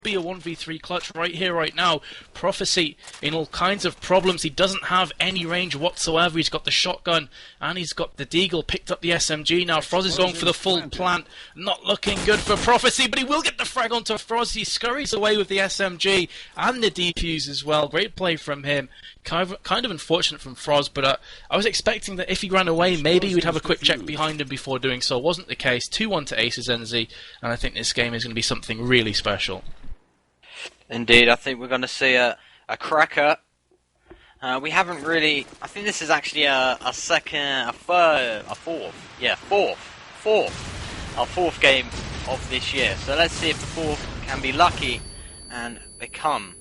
be a 1v3 clutch right here, right now. Prophecy in all kinds of problems. He doesn't have any range whatsoever. He's got the shotgun and he's got the deagle. Picked up the SMG now. Froz is going for the full plant. Not looking good for Prophecy, but he will get the frag onto Froz. He scurries away with the SMG and the defuse as well. Great play from him. Kind of unfortunate from Froz, but I was expecting that if he ran away, maybe we'd have a quick check behind him before doing so. Wasn't the case. 2-1 to Aces NZ, and I think this game is going to be something really special. Indeed, I think we're going to see a cracker. We haven't really... I think this is actually our fourth game of this year. So let's see if the fourth can be lucky and become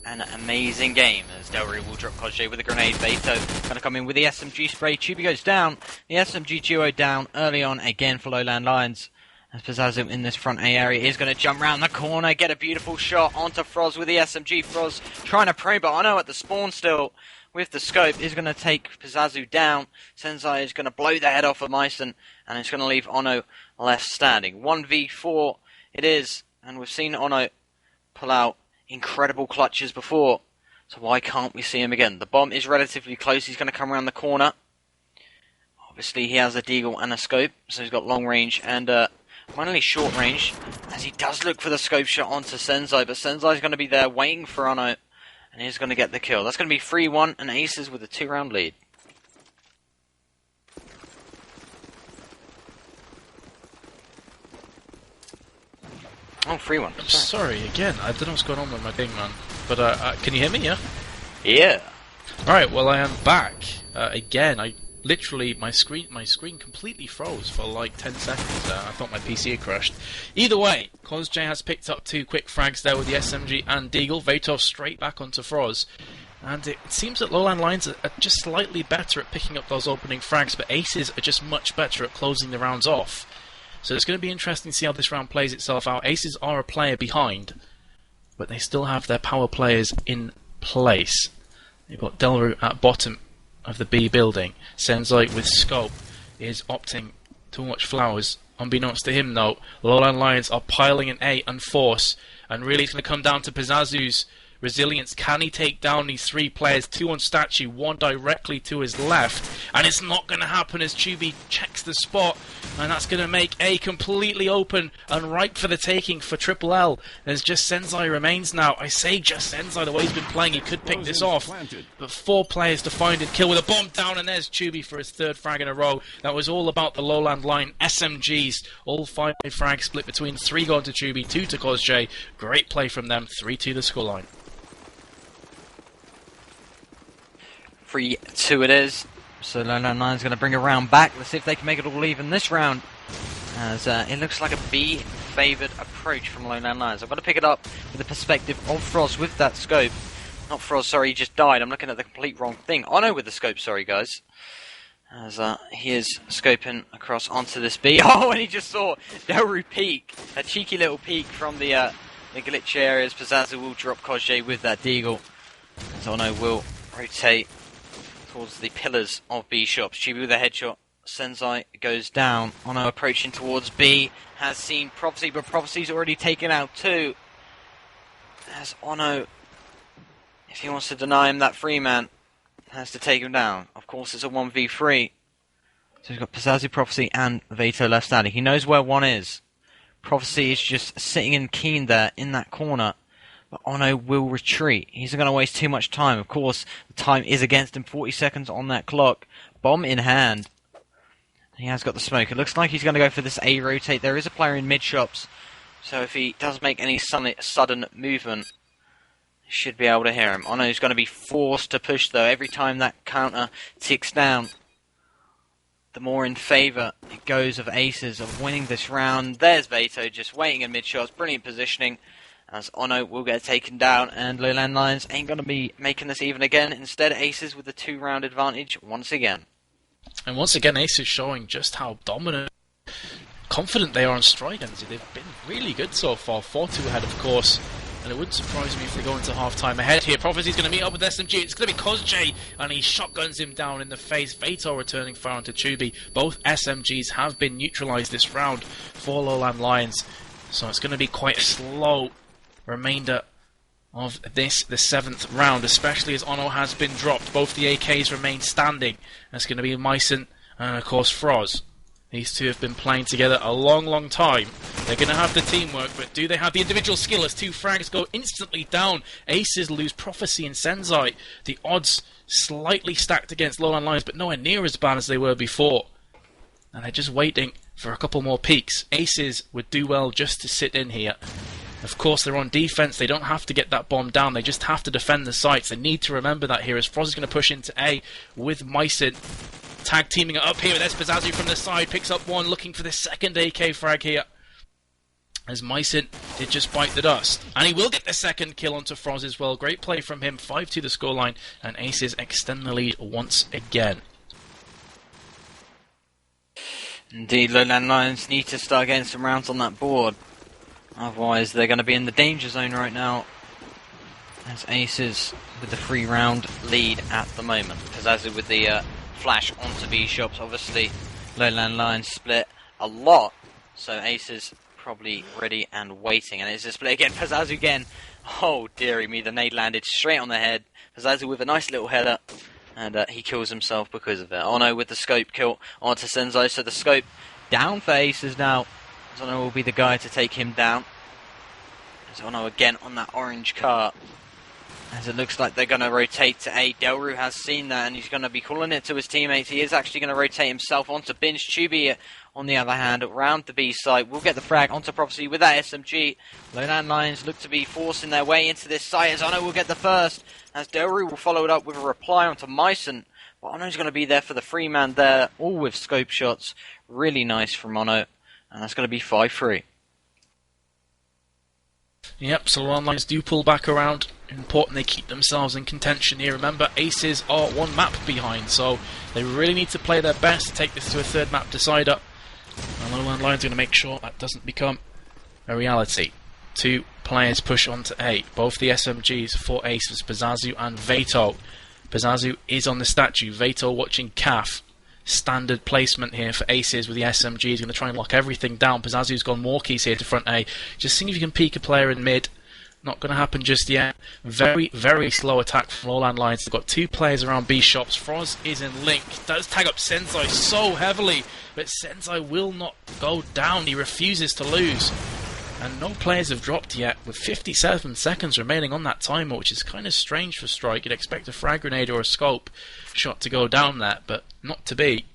an amazing game. As Delru will drop COD4 with a grenade. Beto going to come in with the SMG spray. Tubi goes down. The SMG duo down early on again for LowLandLions. As Pizzazzo in this front A area is going to jump round the corner, get a beautiful shot onto Froz with the SMG. Froz trying to pray, but I know at the spawn still with the scope is going to take Pizzazzo down. Senzai is going to blow the head off of Meissen, and it's going to leave Ono left standing. 1v4 it is, and we've seen Ono pull out incredible clutches before, so why can't we see him again? The bomb is relatively close. He's going to come around the corner. Obviously he has a deagle and a scope, so he's got long range and finally short range, as he does look for the scope shot onto Senzai, but Senzai's going to be there waiting for Ono, and he's going to get the kill. That's going to be 3-1 and Aces with a 2-round lead. Oh, 3-1. I'm sorry, again, I don't know what's going on with my thing, man. But, can you hear me, yeah? Yeah. Alright, well, I am back. Again, literally, my screen completely froze for like 10 seconds there. I thought my PC had crashed. Either way, COD4 has picked up 2 quick frags there with the SMG and Deagle. Vator straight back onto Froz. And it seems that LowLandLions are just slightly better at picking up those opening frags, but Aces are just much better at closing the rounds off. So it's going to be interesting to see how this round plays itself out. Aces are a player behind, but they still have their power players in place. You've got Delru at bottom of the B building. Senzai with scope is opting to watch flowers. Unbeknownst to him though, LowLandLions are piling an A and force, and really it's going to come down to Pizzazzo's resilience. Can he take down these 3 players? 2 on statue, 1 directly to his left, and it's not going to happen as Tubi checks the spot, and that's going to make A completely open and ripe for the taking for Triple L. There's just Senzai remains now. I say just Senzai, the way he's been playing, he could pick this off, but 4 players to find and kill with a bomb down, and there's Tubi for his 3rd frag in a row. That was all about the LowLandLion SMGs. All 5 frags split between 3 going to Tubi, 2 to COD4. Great play from them, 3-2 the scoreline. 3-2 it is. So LowLandLions going to bring a round back. Let's see if they can make it all even this round. As it looks like a B-favoured approach from LowLandLions. I've got to pick it up with the perspective of Froz with that scope. Not Froz, sorry, he just died. I'm looking at the complete wrong thing. Ono with the scope, sorry guys. As he is scoping across onto this B. Oh, and he just saw Delru peek. A cheeky little peek from the glitch areas. Pizzazzo will drop COD4 with that deagle. As Ono will rotate towards the pillars of B shops. Chibi with a headshot. Senzai goes down. Ono approaching towards B. Has seen Prophecy, but Prophecy's already taken out 2. As Ono, if he wants to deny him that free man, has to take him down. Of course, it's a 1v3. So he's got Pizzazzo, Prophecy, and Vato left standing. He knows where 1 is. Prophecy is just sitting in keen there in that corner. But Ono will retreat. He's not going to waste too much time. Of course, the time is against him. 40 seconds on that clock. Bomb in hand. He has got the smoke. It looks like he's going to go for this A rotate. There is a player in mid-shops. So if he does make any sudden movement, he should be able to hear him. Ono's going to be forced to push, though. Every time that counter ticks down, the more in favour it goes of Aces of winning this round. There's Vato just waiting in mid-shots. Brilliant positioning. As Ono will get taken down, and LowLandLions ain't going to be making this even again. Instead, Aces with the 2-round advantage once again. And once again, Aces showing just how dominant, confident they are on strike. They've been really good so far. 4-2 ahead, of course. And it wouldn't surprise me if they go into half-time ahead here. Prophecy's going to meet up with SMG. It's going to be COD4, and he shotguns him down in the face. Vato returning fire onto Tubi. Both SMGs have been neutralised this round for LowLandLions. So it's going to be quite a slow remainder of this, the 7th round, especially as Ono has been dropped. Both the AKs remain standing. That's going to be Myson and, of course, Froz. These two have been playing together a long, long time. They're going to have the teamwork, but do they have the individual skill as 2 frags go instantly down? Aces lose Prophecy and Senzai. The odds slightly stacked against LowLandLions, but nowhere near as bad as they were before. And they're just waiting for a couple more peaks. Aces would do well just to sit in here. Of course, they're on defense. They don't have to get that bomb down. They just have to defend the sites. They need to remember that here as Froz is going to push into A with Myson. Tag teaming it up here with Espazazu from the side. Picks up one, looking for the second AK frag here. As Myson did just bite the dust. And he will get the second kill onto Froz as well. Great play from him. 5-2 the scoreline. And Aces extend the lead once again. Indeed, LowLandLions need to start getting some rounds on that board. Otherwise, they're going to be in the danger zone right now. As Aces with the 3-round lead at the moment. Pazazu with the flash onto B shops. Obviously, LowLandLions split a lot. So Aces probably ready and waiting. And it's a split again. Pazazu again. Oh, dearie me. The nade landed straight on the head. Pazazu with a nice little header. And he kills himself because of it. Ono with the scope kill onto Senzai. So the scope down for Aces now. Ono will be the guy to take him down. As Ono again on that orange car. As it looks like they're going to rotate to A. Delru has seen that and he's going to be calling it to his teammates. He is actually going to rotate himself onto Binge. Chubi, on the other hand, around the B site. We'll get the frag onto Prophecy with that SMG. LowLandLions look to be forcing their way into this site as Ono will get the first. As Delru will follow it up with a reply onto Myson. But Ono's going to be there for the 3-man there, all with scope shots. Really nice from Ono. And that's going to be 5-3. Yep, so LowLandLions do pull back around. Important they keep themselves in contention here. Remember, Aces are 1 map behind, so they really need to play their best to take this to a 3rd map decider. And LowLandLions are going to make sure that doesn't become a reality. 2 players push onto A. Both the SMGs for Aces, Pazazu and Veto. Pazazu is on the statue. Veto watching Calf. Standard placement here for Aces with the SMG. He's going to try and lock everything down. Pazazu's gone more keys here to front A. Just seeing if you can peek a player in mid. Not going to happen just yet. Very, very slow attack from LowLandLions. They've got 2 players around B shops. Froz is in link. Does tag up Senzai so heavily. But Senzai will not go down. He refuses to lose. And no players have dropped yet, with 57 seconds remaining on that timer, which is kind of strange for Strike. You'd expect a frag grenade or a scope shot to go down there, but not to be.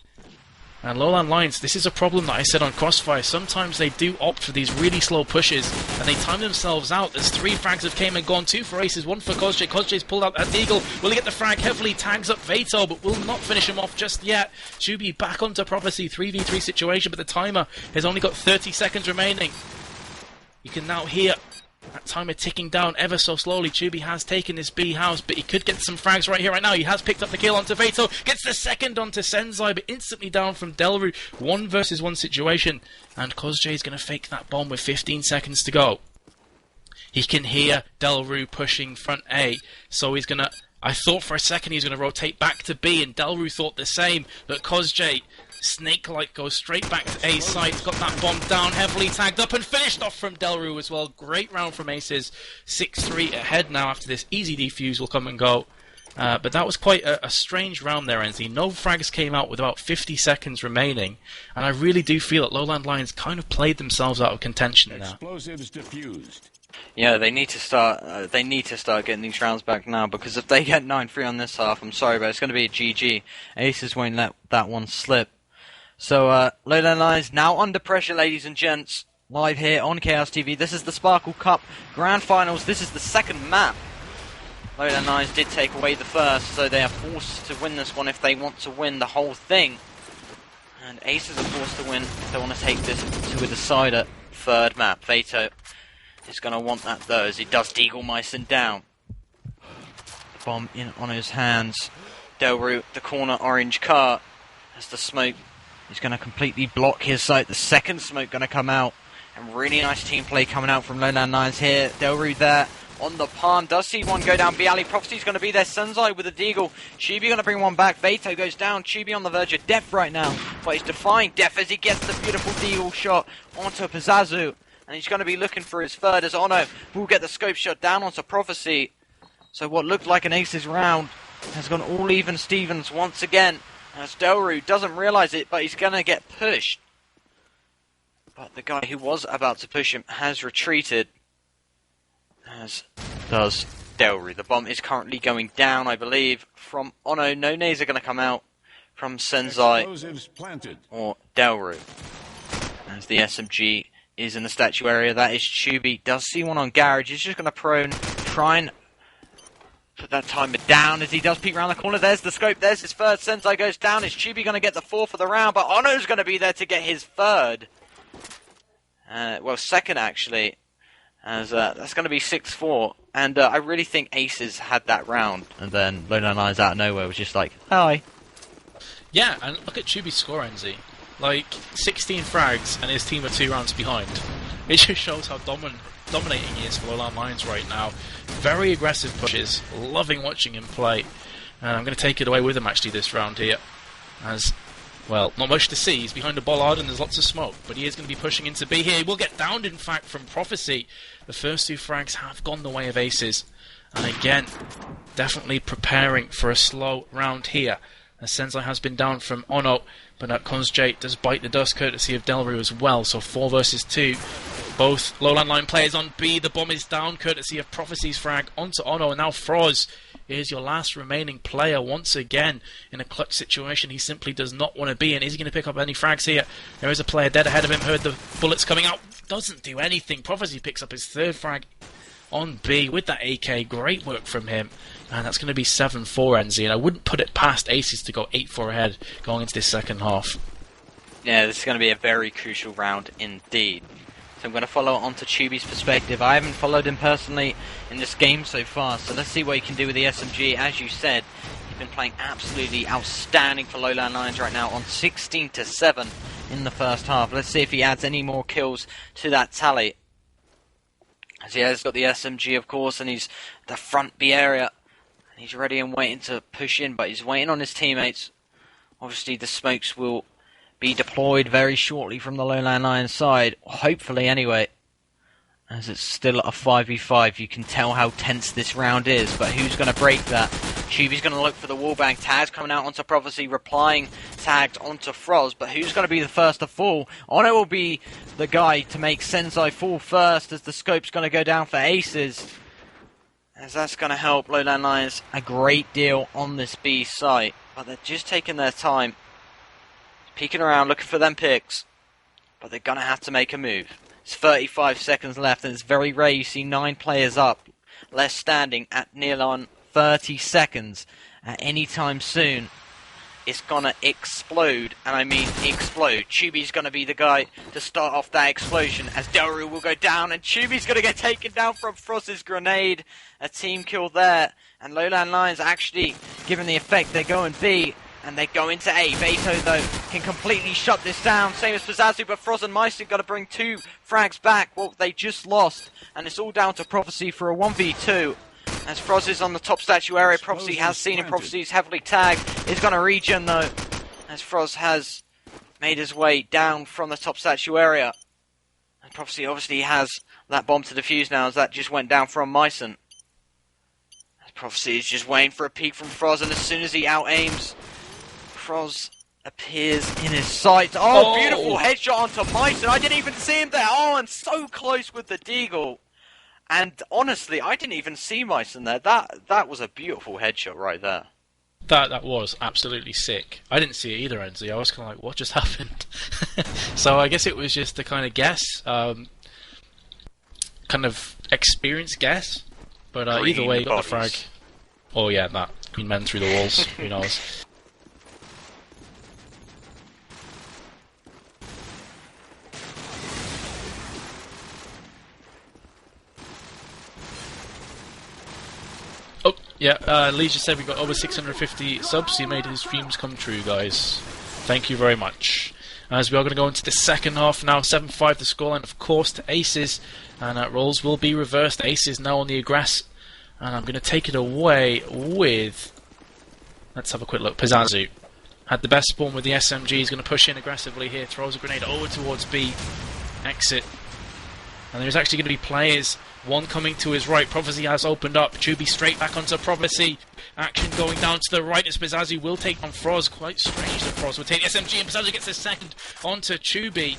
And LowLandLions, this is a problem that I said on Crossfire. Sometimes they do opt for these really slow pushes, and they time themselves out. There's 3 frags have came and gone, 2 for Aces, 1 for Kozjay. Kozjay's pulled out that Deagle. Will he get the frag? Heavily tags up Veto, but will not finish him off just yet. Chubi back onto Prophecy, 3v3 situation, but the timer has only got 30 seconds remaining. You can now hear that timer ticking down ever so slowly. Chubi has taken this B house, but he could get some frags right here, right now. He has picked up the kill onto Veto, gets the second onto Senzai, but instantly down from Delru. 1 versus 1 situation, and Kozjay is going to fake that bomb with 15 seconds to go. He can hear Delru pushing front A, so he's going to... I thought for a second he was going to rotate back to B, and Delru thought the same, but Kozjay... Snake-like goes straight back to A site, got that bomb down, heavily tagged up and finished off from Delru as well. Great round from Aces, 6-3 ahead now after this easy defuse will come and go. But that was quite a strange round there, NZ. No frags came out with about 50 seconds remaining, and I really do feel that LowLandLions kind of played themselves out of contention now. Explosives diffused. Yeah, they need to start. They need to start getting these rounds back now, because if they get 9-3 on this half, I'm sorry, but it's going to be a GG. Aces won't let that one slip. So, LowLandLions now under pressure, ladies and gents. Live here on Chaos TV. This is the Sparkle Cup Grand Finals. This is the 2nd map. LowLandLions did take away the first, so they are forced to win this one if they want to win the whole thing. And Aces are forced to win if they want to take this to a decider. 3rd map. Veto is going to want that though, as he does Deagle Myson down. Bomb in on his hands. Delru, the corner orange car, as the smoke is going to completely block his sight. The second smoke going to come out. And really nice team play coming out from LowLandLions here. Delru there on the palm. Does see one go down. Bialy Prophecy's going to be there. Senzai with a Deagle. Chubi going to bring one back. Veto goes down. Chubi on the verge of death right now. But he's defying death as he gets the beautiful Deagle shot onto Pazazu. and he's going to be looking for his third as Ono will get the scope shot down onto Prophecy. So what looked like an aces round has gone all even Stevens once again, as Delru doesn't realise it, but he's going to get pushed. But the guy who was about to push him has retreated, as does Delru. The bomb is currently going down, I believe, from Ono. No nades are going to come out from Senzai or Delru, as the SMG is in the statue area. That is Chubi. Does see one on Garage. He's just going to prone, try and put that timer down as he does peek around the corner. There's the scope. There's his third. Senzai goes down. Is Chubi going to get the fourth of the round? But Ono's going to be there to get his third. Well, second actually, as that's going to be 6-4. And I really think Aces had that round. And then LowLandLions out of nowhere was just like, hi. Yeah, and look at Chubi's score, NZ. Like, 16 frags and his team are 2 rounds behind. It just shows how dominating he is for LowLandLions right now. Very aggressive pushes, loving watching him play. And I'm going to take it away with him actually this round here. As, well, not much to see. He's behind a bollard and there's lots of smoke. But he is going to be pushing into B here. He will get downed, in fact, from Prophecy. The first 2 frags have gone the way of Aces. And again, definitely preparing for a slow round here. As Senzai has been down from Ono, but COD4 does bite the dust courtesy of Delru as well. So 4 versus 2. Both LowLandLions players on B. The bomb is down courtesy of Prophecy's frag onto Ono. And now Froz is your last remaining player once again in a clutch situation he simply does not want to be in. Is he going to pick up any frags here? There is a player dead ahead of him. Heard the bullets coming out. Doesn't do anything. Prophecy picks up his 3rd frag on B with that AK. Great work from him. And that's going to be 7-4 NZ. And I wouldn't put it past Aces to go 8-4 ahead going into this second half. Yeah, this is going to be a very crucial round indeed. So I'm going to follow on to Chubi's perspective. I haven't followed him personally in this game so far, so let's see what he can do with the SMG. As you said, he's been playing absolutely outstanding for LowLandLions right now on 16-7 in the first half. Let's see if he adds any more kills to that tally. As he has got the SMG, of course, and he's the front B area. And he's ready and waiting to push in, but he's waiting on his teammates. Obviously, the smokes will be deployed very shortly from the LowLandLions side. Hopefully, anyway. As it's still a 5v5, you can tell how tense this round is. But who's going to break that? Chubi's going to look for the wallbang. Tags coming out onto Prophecy, replying tagged onto Froz. But who's going to be the first to fall? Ono will be the guy to make Senzai fall first, as the scope's going to go down for Aces. As that's going to help LowLandLions a great deal on this B site. But they're just taking their time. Peeking around, looking for them picks. But they're going to have to make a move. It's 35 seconds left, and it's very rare you see 9 players up, left standing at near on 30 seconds at any time soon. It's going to explode, and I mean explode. Chubi's going to be the guy to start off that explosion, as Delru will go down, and Chubi's going to get taken down from Frost's grenade. A team kill there, and LowLandLions actually, given the effect, they're going B. And they go into A. Beto, though, can completely shut this down. Same as Pizazu, but Froz and Meister got to bring 2 frags back. Well, they just lost. And it's all down to Prophecy for a 1v2. As Froz is on the top statue area, Prophecy has seen him. Prophecy is heavily tagged. He's going to regen, though. As Froz has made his way down from the top statue area. And Prophecy obviously has that bomb to defuse now, as that just went down from Myson. As Prophecy is just waiting for a peek from Froz, and as soon as he out-aims, Froz appears in his sights. Oh, beautiful headshot onto Myson. I didn't even see him there. Oh, and so close with the deagle. And honestly, I didn't even see Myson there. That was a beautiful headshot right there. That was absolutely sick. I didn't see it either, NZ. I was kind of like, what just happened? So I guess it was just a kind of guess. Kind of experienced guess. But either way, you got the frag. Oh yeah, that. Green men through the walls. Who knows? Oh, yeah, Lee just said we got over 650 subs. He made his dreams come true, guys. Thank you very much. As we are going to go into the second half now, 7-5 the scoreline, of course, to Aces. And roles will be reversed. Aces now on the aggress. And I'm going to take it away with... Let's have a quick look. Pizazu had the best spawn with the SMG. He's going to push in aggressively here. Throws a grenade over towards B. Exit. And there's actually going to be players, one coming to his right. Prophecy has opened up. Chubi straight back onto Prophecy. Action going down to the right as Pizazu will take on Froz. Quite strange that Froz will take the SMG, and Pizazu gets the second onto Chubi.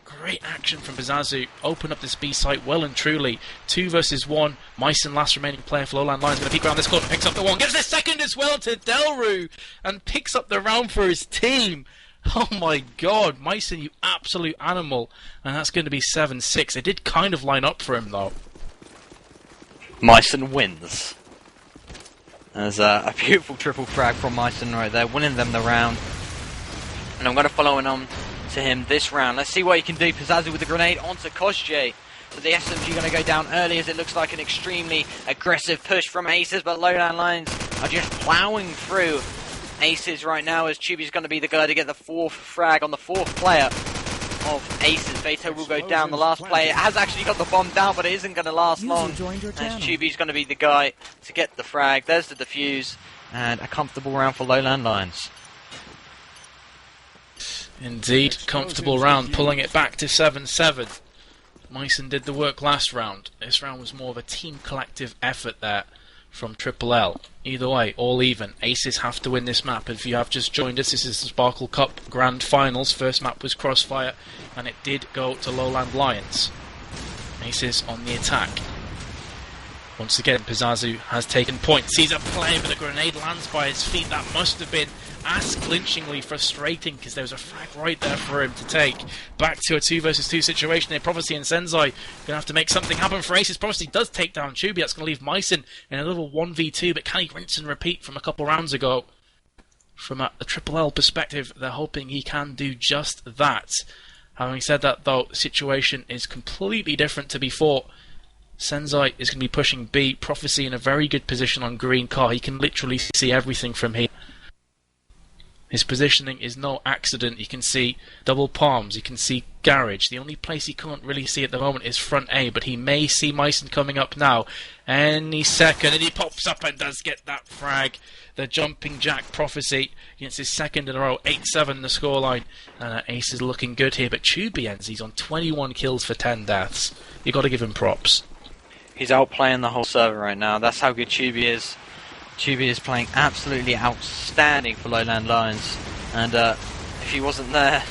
Great action from Pizazu. Open up this B site well and truly. 2 versus 1. Myson, last remaining player for LowLandLions, going to peek around this corner, picks up the one, gets the second as well to Delru, and picks up the round for his team. Oh my god, Myson, you absolute animal. And that's going to be 7-6. It did kind of line up for him though. Myson wins. There's a beautiful triple frag from Myson right there, winning them the round. And I'm going to follow on to him this round. Let's see what he can do. Pizazu with the grenade onto COD4. So the SMG going to go down early as it looks like an extremely aggressive push from Aces, but LowLandLions are just ploughing through Aces right now as Chubi's going to be the guy to get the 4th frag on the 4th player of Aces. Veto will go down. The last player has actually got the bomb down, but it isn't going to last long as Chubi's going to be the guy to get the frag. There's the defuse, and a comfortable round for LowLandLions. Indeed, comfortable round, pulling it back to 7-7. Myson did the work last round. This round was more of a team collective effort there from Triple L. Either way, all even. Aces have to win this map. If you have just joined us, this is the Sparkle Cup Grand Finals. First map was Crossfire, and it did go to LowLandLions. Aces on the attack. Once again, Pizazu has taken point. Sees a player, but the grenade lands by his feet. That must have been ass-clinchingly frustrating because there was a frag right there for him to take. Back to a 2 versus 2 situation here. Prophecy and Senzai going to have to make something happen for Aces. Prophecy does take down Chubi. That's going to leave Myson in a little 1v2, but can he rinse and repeat from a couple rounds ago? From a Triple L perspective, they're hoping he can do just that. Having said that, though, the situation is completely different to before. Senzai is going to be pushing B. Prophecy in a very good position on green car. He can literally see everything from here. His positioning is no accident. You can see double palms, you can see garage. The only place he can't really see at the moment is front A, but he may see Myson coming up now any second, and he pops up and does get that frag. The jumping jack Prophecy against his second in a row, 8-7 the scoreline. And Ace is looking good here, but Chubi ends. He's on 21 kills for 10 deaths. You've got to give him props. He's outplaying the whole server right now. That's how good Chubi is. Chubi is playing absolutely outstanding for LowLandLions, and if he wasn't there,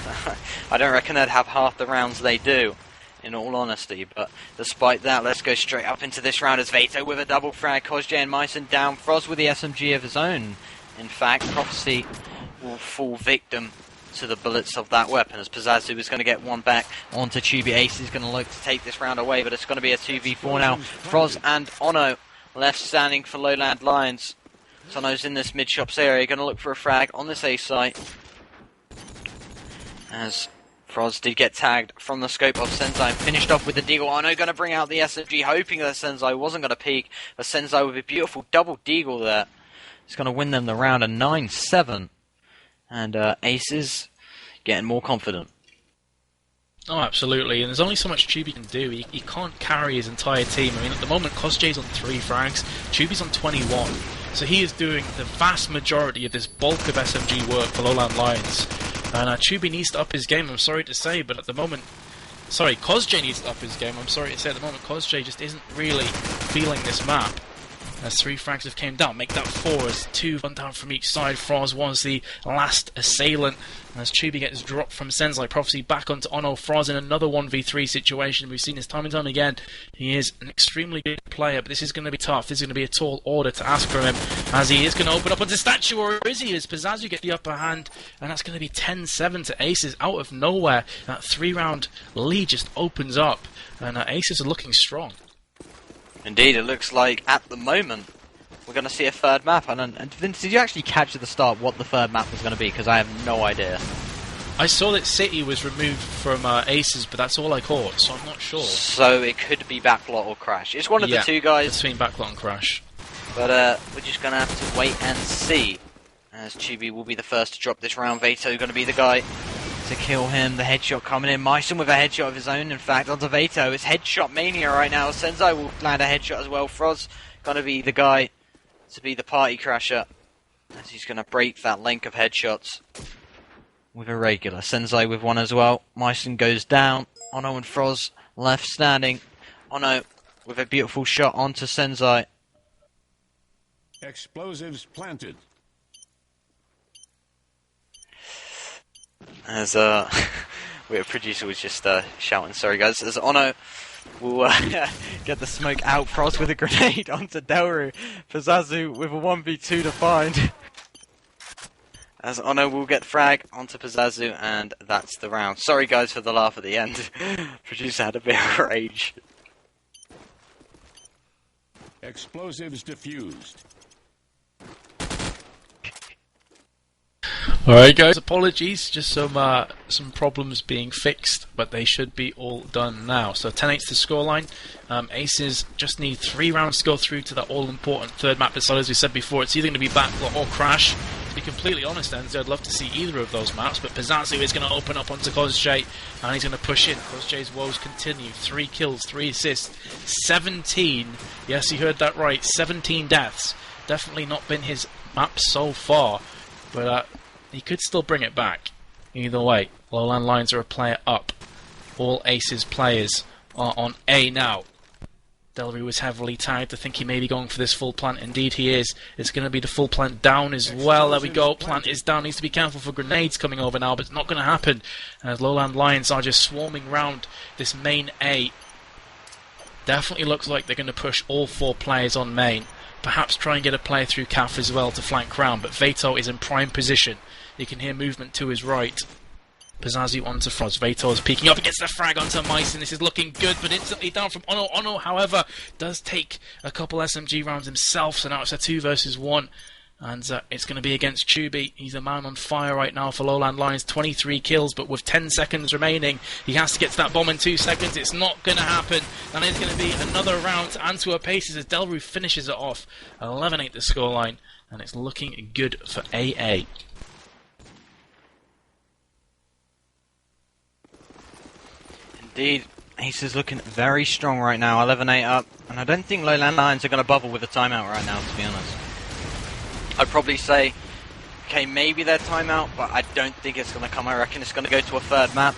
I don't reckon they'd have half the rounds they do, in all honesty. But despite that, let's go straight up into this round as Veto with a double frag, COD4 and Myson down, Froz with the SMG of his own. In fact, Prophecy will fall victim to the bullets of that weapon as Pizazu is going to get one back onto Chubi. Ace is going to look to take this round away, but it's going to be a 2v4 now. Froz and Ono left standing for LowLandLions. Sono's in this mid-shops area, going to look for a frag on this A site. As Froz did get tagged from the scope of Senzai and finished off with the deagle. Ono going to bring out the SMG, hoping that Senzai wasn't going to peek. But Senzai with a beautiful double deagle there. He's going to win them the round, a 9-7. And Aces getting more confident. Oh, absolutely, and there's only so much Chubi can do. He can't carry his entire team. I mean, at the moment, COS4's on 3 frags, Chubi's on 21, so he is doing the vast majority of this bulk of SMG work for LowLandLions. And Chubi needs to up his game, I'm sorry to say, but at the moment... Sorry, COS4 needs to up his game, I'm sorry to say, at the moment, COS4 just isn't really feeling this map. As 3 frags have came down, make that 4 as 2 run down from each side. Froz was the last assailant. As Chubi gets dropped from Senzai, Prophecy back onto Ono. Froz in another 1v3 situation. We've seen this time and time again. He is an extremely good player, but this is going to be tough. This is going to be a tall order to ask from him, as he is going to open up onto Statue, or is he? As Pizazu get the upper hand, and that's going to be 10-7 to Aces out of nowhere. That 3-round lead just opens up, and Aces are looking strong. Indeed, it looks like at the moment we're going to see a third map. And Vince, did you actually catch at the start what the third map was going to be? Because I have no idea. I saw that City was removed from Aces, but that's all I caught, so I'm not sure. So it could be Backlot or Crash. It's one of the two guys. Between Backlot and Crash. But we're just going to have to wait and see. As Chubi will be the first to drop this round. Veto going to be the guy to kill him. The headshot coming in. Myson with a headshot of his own, in fact, onto Veto. It's headshot mania right now. Senzai will land a headshot as well. Froz going to be the guy to be the party crasher, as he's going to break that length of headshots with a regular. Senzai with one as well. Myson goes down. Ono and Froz left standing. Ono with a beautiful shot onto Senzai. Explosives planted. As our producer was just shouting, sorry guys, as Ono will get the smoke out. Frost with a grenade onto Delru. Pizazu with a 1v2 to find. As Ono will get frag onto Pizazu, and that's the round. Sorry guys for the laugh at the end. Producer had a bit of rage. Explosives diffused. Alright guys, apologies, just some problems being fixed, but they should be all done now. So 10-8 the scoreline. Aces just need 3 rounds to go through to that all-important third map battle. As we said before, it's either going to be backlot or crash. To be completely honest, Enzo, I'd love to see either of those maps, but Pizazu is going to open up onto COD4, and he's going to push in. COD4's woes continue. 3 kills, 3 assists, 17. Yes, you heard that right, 17 deaths. Definitely not been his map so far, but he could still bring it back. Either way, LowLandLions are a player up. All Aces players are on A now. Delru was heavily tagged. I think he may be going for this full plant. Indeed he is. It's going to be the full plant down as well. There we go. Plant is down. Needs to be careful for grenades coming over now, but it's not going to happen. As LowLandLions are just swarming round this main A. Definitely looks like they're going to push all 4 players on main. Perhaps try and get a player through CAF as well to flank round, but Veto is in prime position. You can hear movement to his right. Pizazu onto Frost. Veto is peeking up against the frag onto Myson. This is looking good, but instantly down from Ono. Ono, however, does take a couple SMG rounds himself, so now it's a 2 versus 1. And it's going to be against Chubi. He's a man on fire right now for LowLandLions. 23 kills, but with 10 seconds remaining, he has to get to that bomb in 2 seconds. It's not going to happen. And it's going to be another round to Antwerp paces as Delru finishes it off. 11-8 the scoreline, and it's looking good for AA. Indeed, Ace is looking very strong right now, 11-8 up, and I don't think LowLandLions are going to bubble with a timeout right now, to be honest. I'd probably say, okay, maybe their timeout, but I don't think it's going to come. I reckon it's going to go to a 3rd map,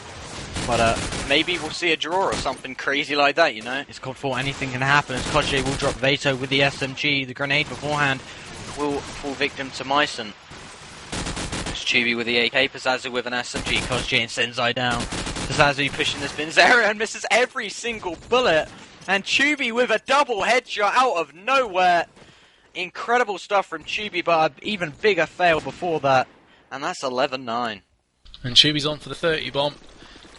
but maybe we'll see a draw or something crazy like that, you know? It's COD4, anything can happen, as COD4 will drop Veto with the SMG, the grenade beforehand will fall victim to Myson. Chubi with the AK, Pizazu with an SMG, COD4 and Senzai down. Pizazu pushing the spins area and misses every single bullet. And Chubi with a double headshot out of nowhere. Incredible stuff from Chubi, but an even bigger fail before that. And that's 11-9. And Chubi's on for the 30 bomb.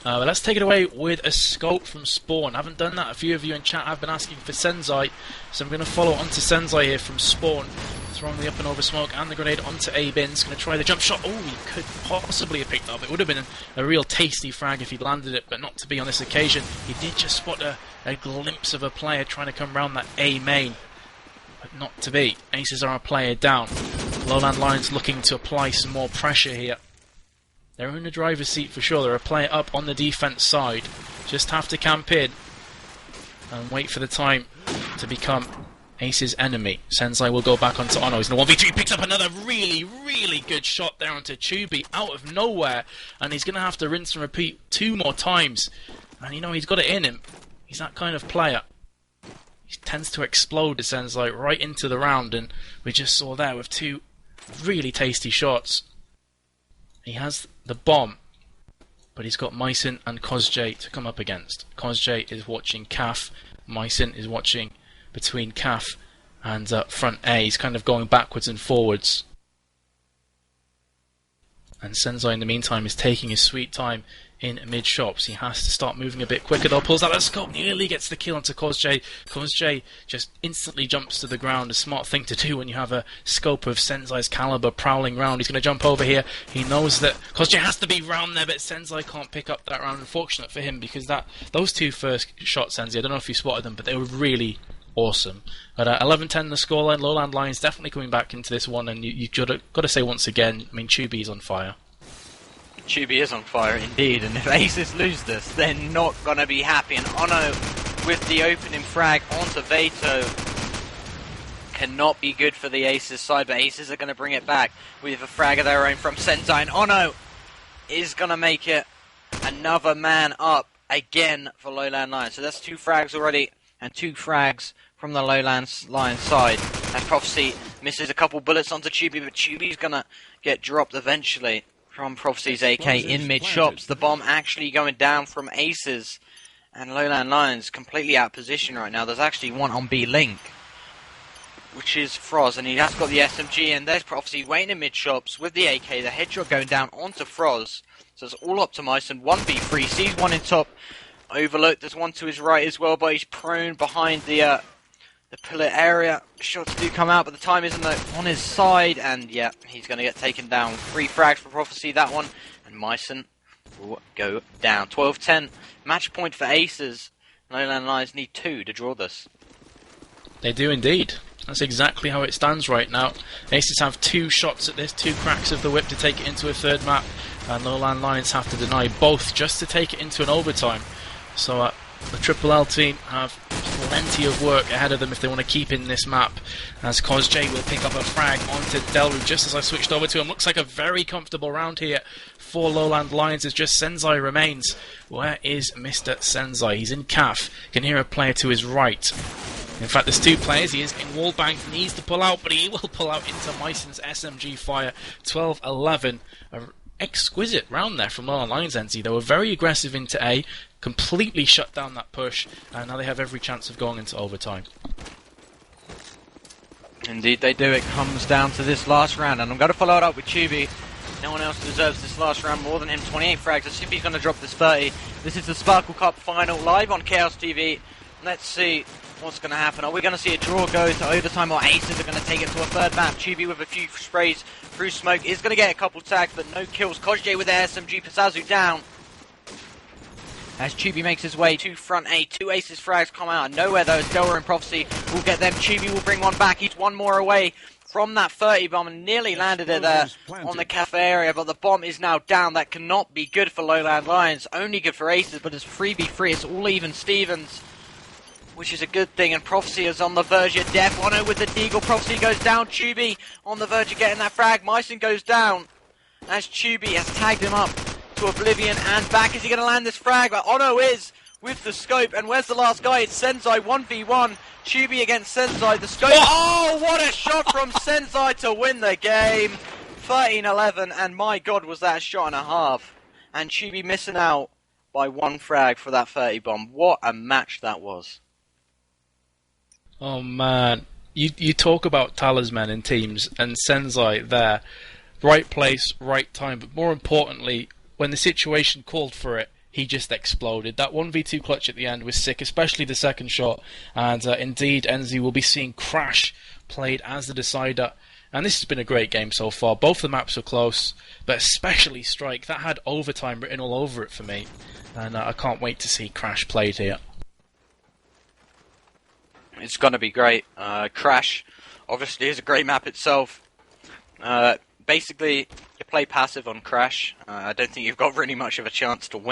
But let's take it away with a scope from Spawn. I haven't done that. A few of you in chat have been asking for Senzai, so I'm going to follow onto Senzai here from Spawn. Throwing the up and over smoke and the grenade onto A-Bins. Going to try the jump shot. Oh, he could possibly have picked up. It would have been a real tasty frag if he'd landed it, but not to be on this occasion. He did just spot a glimpse of a player trying to come round that A main, but not to be. Aces are a player down. LowLandLions looking to apply some more pressure here. They're in the driver's seat for sure. They're a player up on the defense side. Just have to camp in and wait for the time to become Ace's enemy. Senzai will go back onto Ono. He's in the 1v3. He picks up another really, really good shot there onto Chubi out of nowhere. And he's going to have to rinse and repeat 2 more times. And you know, he's got it in him. He's that kind of player. He tends to explode, it sounds like, right into the round. And we just saw there with 2 really tasty shots. He has the bomb, but he's got Myson and COD4 to come up against. COD4 is watching CAF. Myson is watching between CAF and front A. He's kind of going backwards and forwards. And Senzai in the meantime is taking his sweet time in mid-shops. He has to start moving a bit quicker though. Pulls out that scope, nearly gets the kill onto COD4. COD4 just instantly jumps to the ground. A smart thing to do when you have a scope of Senzai's caliber prowling round. He's going to jump over here. He knows that COD4 has to be round there, but Senzai can't pick up that round. Unfortunate for him, because those 2 first shots, Senzai, I don't know if you spotted them, but they were really awesome. But 11-10 the scoreline. LowLandLions definitely coming back into this one, and you've got to say once again, I mean, Chubi's on fire. Chubi is on fire indeed, and if Aces lose this, they're not going to be happy. And Ono with the opening frag onto Veto cannot be good for the Aces side, but Aces are going to bring it back with a frag of their own from Senzai. And Ono is going to make it another man up again for LowLandLions. So that's 2 frags already, and 2 frags from the LowLandLions side. And Prophecy misses a couple bullets onto Tubi, but Tubi's gonna get dropped eventually from Prophecy's AK in mid-shops. The bomb actually going down from Aces. And LowLandLions completely out of position right now. There's actually one on B-Link, which is Froz, and he has got the SMG, and there's Prophecy waiting in mid-shops with the AK. The headshot going down onto Froz. So it's all optimised, and 1v3, sees one in top. Overlooked, there's one to his right as well, but he's prone behind the pillar area. Shots do come out, but the time isn't on his side, and yeah, he's going to get taken down. 3 frags for Prophecy, that one, and Myson will go down. 12-10, match point for Aces. LowLandLions need 2 to draw this. They do indeed. That's exactly how it stands right now. Aces have 2 shots at this, 2 cracks of the whip to take it into a 3rd map, and LowLandLions have to deny both just to take it into an overtime. So the Triple L team have plenty of work ahead of them if they want to keep in this map, as COD4 will pick up a frag onto Delru just as I switched over to him. Looks like a very comfortable round here for LowLandLions as just Senzai remains. Where is Mr. Senzai? He's in CAF. Can hear a player to his right. In fact, there's 2 players. He is in wallbang, needs to pull out, but he will pull out into Myson's SMG fire. 12-11. An exquisite round there from LowLandLions, NZ. They were very aggressive into A, completely shut down that push, and now they have every chance of going into overtime. Indeed they do. It comes down to this last round, and I'm going to follow it up with Tubi. No one else deserves this last round more than him. 28 frags. Let's see if he's going to drop this 30. This is the Sparkle Cup final, live on Chaos TV. Let's see what's going to happen. Are we going to see a draw go to overtime, or Aces are going to take it to a 3rd map? Tubi with a few sprays through smoke is going to get a couple tags, but no kills. COD4 with their SMG, Pasazu down. As Tubi makes his way to front A, 2 Aces frags come out of nowhere though, as Delra and Prophecy will get them. Tubi will bring one back. He's 1 more away from that 30 bomb and nearly landed it there on the cafe area, but the bomb is now down. That cannot be good for LowLandLions. Only good for Aces, but it's 3v3. It's all even Stevens, which is a good thing, and Prophecy is on the verge of death. 1-0 with the Deagle. Prophecy goes down. Tubi on the verge of getting that frag. Myson goes down as Tubi has tagged him up to oblivion and back. Is he going to land this frag? But Ono is with the scope, and where's the last guy? It's Senzai, 1v1. Tubi against Senzai. The scope. Oh, what a shot from Senzai to win the game. 13-11, and my god, was that a shot and a half. And Tubi missing out by 1 frag for that 30 bomb. What a match that was. Oh man, you talk about talisman in teams, and Senzai there, right place, right time, but more importantly, when the situation called for it, he just exploded. That 1v2 clutch at the end was sick, especially the second shot, and indeed NZ will be seeing Crash played as the decider, and this has been a great game so far. Both the maps were close, but especially Strike, that had overtime written all over it for me, and I can't wait to see Crash played here. It's going to be great. Crash, obviously, is a great map itself. Basically, you play passive on Crash. I don't think you've got really much of a chance to win.